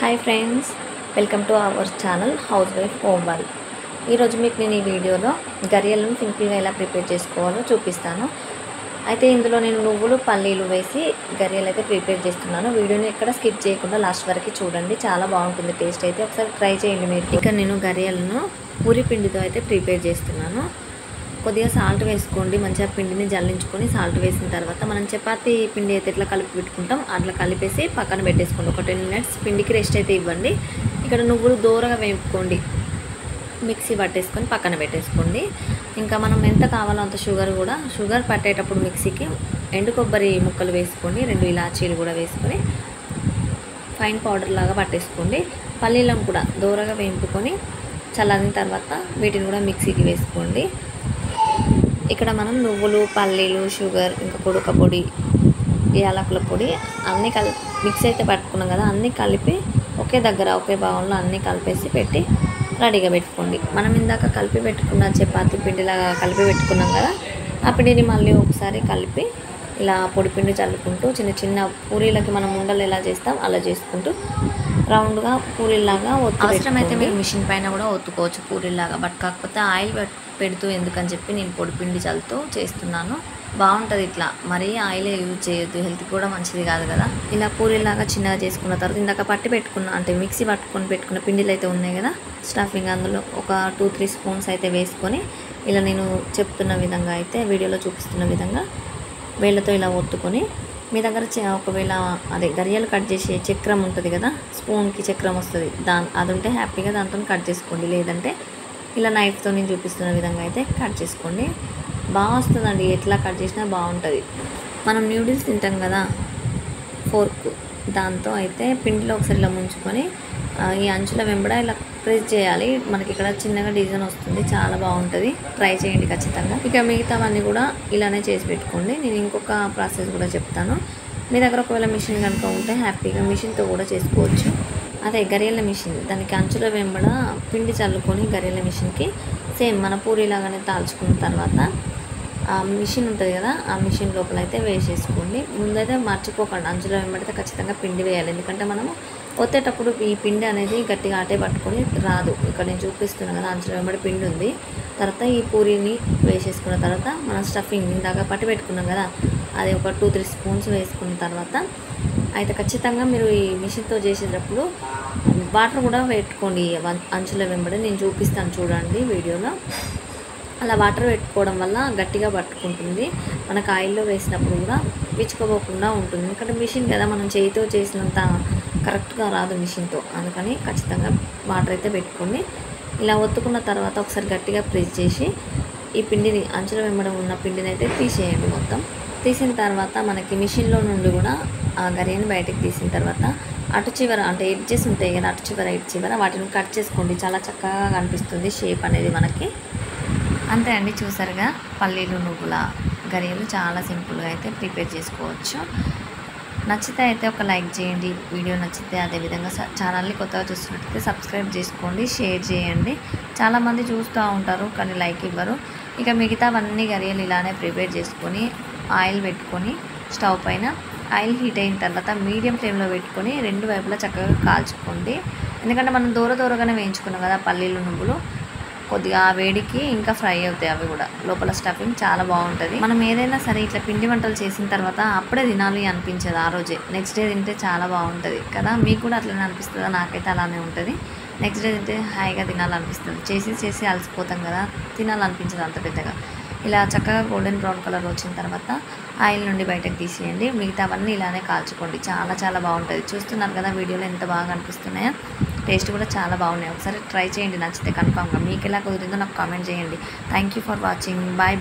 Hi friends, welcome to our channel house wife home world. ఈరోజు మీకు నేను ఈ వీడియోలో గరియలను సింపుల్గా ఎలా ప్రిపేర్ చేసుకోవాలో చూపిస్తాను. అయితే ఇందులో నేను నువ్వులు పల్లీలు వేసి గరియలు అయితే ప్రిపేర్ చేస్తున్నాను. వీడియోని ఎక్కడ స్కిప్ చేయకుండా లాస్ట్ వరకు చూడండి, చాలా బాగుంటుంది టేస్ట్ అయితే. ఒకసారి ట్రై చేయండి మీరు. ఇక్కడ నేను గరియలను పూరి పిండితో అయితే ప్రిపేర్ చేస్తున్నాను. కొద్దిగా సాల్ట్ వేసుకోండి, మంచిగా పిండిని జల్లించుకొని సాల్ట్ వేసిన తర్వాత మనం చపాతీ పిండి అయితే ఎట్లా కలిపి పెట్టుకుంటాం అట్లా కలిపేసి పక్కన పెట్టేసుకోండి. ఒక 10 మినిట్స్ పిండికి రెస్ట్ అయితే ఇవ్వండి. ఇక్కడ నువ్వులు దూరగా వేపుకోండి, మిక్సీ పట్టేసుకొని పక్కన పెట్టేసుకోండి. ఇంకా మనం ఎంత కావాలో అంత షుగర్ పట్టేటప్పుడు మిక్సీకి ఎండు కొబ్బరి ముక్కలు వేసుకోండి, 2 ఇలాచీలు కూడా వేసుకొని ఫైన్ పౌడర్ లాగా పట్టేసుకోండి. పల్లీలను కూడా దూరగా వేపుకొని చల్లారిన తర్వాత వీటిని కూడా మిక్సీకి వేసుకోండి. ఇక్కడ మనం నువ్వులు, పల్లీలు, షుగర్, ఇంకా కుడక పొడి, యాలకుల పొడి అన్నీ మిక్స్ అయితే పట్టుకున్నాం కదా, అన్నీ కలిపి ఒకే బౌల్లో అన్నీ కలిపేసి పెట్టి రెడీగా పెట్టుకోండి. మనం ఇందాక కలిపి పెట్టుకున్న చపాతీ పిండిలాగా కలిపి పెట్టుకున్నాం కదా, ఆ పిండిని మళ్ళీ ఒకసారి కలిపి ఇలా పొడి పిండి చల్లుకుంటూ చిన్న చిన్న పూరీలకి మనం ఉండలు ఎలా చేస్తాం అలా చేసుకుంటూ రౌండ్గా పూరీలాగా అవసరమైతే మీరు మిషన్ పైన కూడా ఒత్తుకోవచ్చు పూరీలాగా. బట్ కాకపోతే ఆయిల్ పెడుతూ ఎందుకని చెప్పి నేను పొడి పిండి చల్లుతూ చేస్తున్నాను. బాగుంటుంది ఇట్లా. మరీ ఆయిలే యూజ్ చేయొద్దు, హెల్త్కి కూడా మంచిది కాదు కదా. ఇలా పూరీలాగా చిన్నగా చేసుకున్న తర్వాత ఇందాక మిక్సీ పట్టుకొని పెట్టుకున్న పిండిలు అయితే ఉన్నాయి కదా, స్టఫింగ్ అందులో ఒక 2-3 స్పూన్స్ అయితే వేసుకొని ఇలా నేను చెప్తున్న విధంగా అయితే వీడియోలో చూపిస్తున్న విధంగా వేళ్ళతో ఇలా ఒత్తుకొని, మీ దగ్గర ఒకవేళ గరియలు కట్ చేసే చక్రం ఉంటుంది కదా, స్పూన్కి చక్రం వస్తుంది, అది ఉంటే హ్యాపీగా దాంతో కట్ చేసుకోండి. లేదంటే ఇలా నైఫ్తో నేను చూపిస్తున్న విధంగా అయితే కట్ చేసుకోండి. బాగా వస్తుందండి, ఎట్లా కట్ చేసినా బాగుంటుంది. మనం న్యూడిల్స్ తింటాం కదా ఫోర్క్, దాంతో అయితే పిండిలో ఒకసారి ఇలా ముంచుకొని ఈ అంచుల వెంబడ ఇలా ప్రెస్ చేయాలి. మనకి ఇక్కడ చిన్నగా డిజైన్ వస్తుంది, చాలా బాగుంటుంది. ట్రై చేయండి ఖచ్చితంగా. ఇక మిగతావన్నీ కూడా ఇలానే చేసి పెట్టుకోండి. నేను ఇంకొక ప్రాసెస్ కూడా చెప్తాను. మీ దగ్గర ఒకవేళ మిషన్ కనుక ఉంటే హ్యాపీగా మిషన్తో కూడా చేసుకోవచ్చు. అదే గరియల మిషన్, దానికి అంచుల వెంబడ పిండి చల్లుకొని గరియల మిషన్కి సేమ్ మన పూరీలాగానే తాల్చుకున్న తర్వాత ఆ మిషన్ ఉంటుంది కదా, ఆ మిషన్ లోపల అయితే వేసేసుకోండి. ముందైతే మర్చిపోకండి, అంచుల వెంబడితే ఖచ్చితంగా పిండి వేయాలి. ఎందుకంటే మనము ఒత్తేటప్పుడు ఈ పిండి అనేది గట్టిగా ఆటే పట్టుకొని రాదు. ఇక్కడ నేను చూపిస్తున్నాను కదా, అంచుల వెంబడి పిండి ఉంది. తర్వాత ఈ పూరీని వేసేసుకున్న తర్వాత మనం స్టఫింగ్ ఇందాక పట్టి పెట్టుకున్నాం కదా, అది ఒక 2-3 స్పూన్స్ వేసుకున్న తర్వాత అయితే ఖచ్చితంగా మీరు ఈ మిషన్తో చేసేటప్పుడు వాటర్ కూడా పెట్టుకోండి అంచుల వెంబడి. నేను చూపిస్తాను చూడండి వీడియోలో. అలా వాటర్ పెట్టుకోవడం వల్ల గట్టిగా పట్టుకుంటుంది, మనకు ఆయిల్లో వేసినప్పుడు కూడా పిచ్చుకోపోకుండా ఉంటుంది. ఎందుకంటే మిషన్ కదా, మనం చేతితో చేసినంత కరెక్ట్గా రాదు మిషన్తో. అందుకని ఖచ్చితంగా వాటర్ అయితే పెట్టుకోండి. ఇలా ఒత్తుకున్న తర్వాత ఒకసారి గట్టిగా ప్రెస్ చేసి ఈ పిండిని అంచుల వెంబడి ఉన్న పిండిని అయితే తీసేయండి. మొత్తం తీసిన తర్వాత మనకి మిషన్లో నుండి కూడా ఆ గరియని బయటకు తీసిన తర్వాత అటు చివర అంటే ఎడ్జెస్ ఉంటాయి కదా, అటు చివర వాటిని కట్ చేసుకోండి. చాలా చక్కగా కనిపిస్తుంది షేప్ అనేది మనకి. అంతే అండి, చూసారుగా పల్లీలు నువ్వుల గరియలు చాలా సింపుల్గా అయితే ప్రిపేర్ చేసుకోవచ్చు. నచ్చితే అయితే ఒక లైక్ చేయండి, వీడియో నచ్చితే. అదేవిధంగా ఛానల్ని కొత్తగా చూస్తున్నట్లయితే సబ్స్క్రైబ్ చేసుకోండి, షేర్ చేయండి. చాలామంది చూస్తూ ఉంటారు కానీ లైక్ ఇవ్వరు. ఇక మిగతావన్నీ గరియలు ఇలానే ప్రిపేర్ చేసుకొని ఆయిల్ పెట్టుకొని స్టవ్ పైన ఆయిల్ హీట్ అయిన తర్వాత మీడియం ఫ్లేమ్లో పెట్టుకొని 2 వైపులా చక్కగా కాల్చుకోండి. ఎందుకంటే మనం దూరగానే వేయించుకున్నాం కదా పల్లీలు నువ్వులు, కొద్దిగా ఆ వేడికి ఇంకా ఫ్రై అవుతాయి. అవి కూడా లోపల స్టఫింగ్ చాలా బాగుంటుంది. మనం ఏదైనా సరే ఇట్లా పిండి వంటలు చేసిన తర్వాత అప్పుడే తినాలి అనిపించదు, ఆ రోజే నెక్స్ట్ డే తింటే చాలా బాగుంటుంది కదా. మీకు కూడా అట్లనే అనిపిస్తుందా? నాకైతే అలానే ఉంటుంది. నెక్స్ట్ డే తింటే హాయిగా తినాలనిపిస్తుంది. చేసి అలసిపోతాం కదా, తినాలనిపించదు అంత పెద్దగా. ఇలా చక్కగా గోల్డెన్ బ్రౌన్ కలర్ వచ్చిన తర్వాత ఆయిల్ నుండి బయటకు తీసేయండి. మిగతావన్నీ ఇలానే కాల్చుకోండి, చాలా బాగుంటుంది. చూస్తున్నారు కదా వీడియోలో ఎంత బాగా అనిపిస్తున్నాయో. టేస్ట్ కూడా చాలా బాగున్నాయి. ఒకసారి ట్రై చేయండి, నచ్చితే కన్ఫామ్గా. మీకు ఎలా కుదిరిందో నాకు కామెంట్ చేయండి. Thank you for watching. Bye.